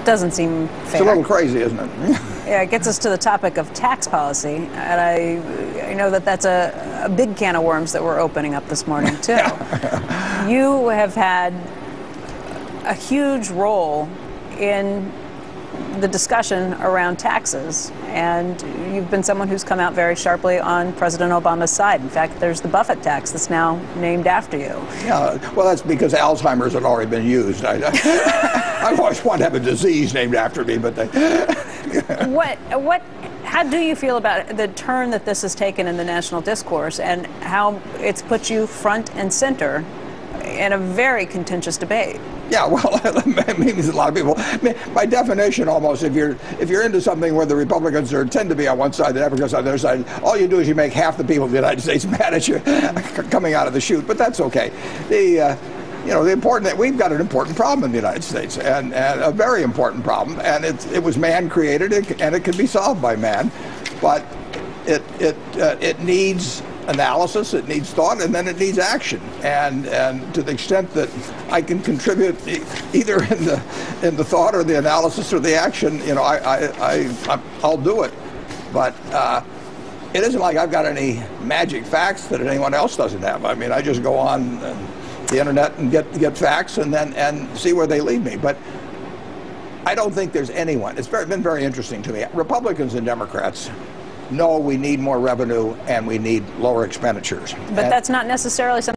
doesn't seem fair. It's a little crazy, isn't it? Yeah, it gets us to the topic of tax policy, and I know that that's a big can of worms that we're opening up this morning, too. You have had a huge role in the discussion around taxes, and you've been someone who's come out very sharply on President Obama's side. In fact, there's the Buffett tax that's now named after you. Yeah, well, that's because Alzheimer's had already been used. I've always wanted to have a disease named after me, but they... How do you feel about the turn that this has taken in the national discourse and how it's put you front and center in a very contentious debate? Yeah, well, maybe a lot of people. By definition, almost, if you're into something where the Republicans tend to be on one side, the Democrats on the other side, all you do is you make half the people in the United States mad at you coming out of the chute. But that's okay. The important we've got an important problem in the United States, and a very important problem, and it was man created, and it can be solved by man, but it needs analysis, it needs thought, and then it needs action. And to the extent that I can contribute either in the thought or the analysis or the action, I'll do it. But it isn't like I've got any magic facts that anyone else doesn't have. I mean, I just go on the internet and get facts and see where they lead me. But I don't think there's anyone. It's been very interesting to me. Republicans and Democrats know we need more revenue and we need lower expenditures. But that's not necessarily something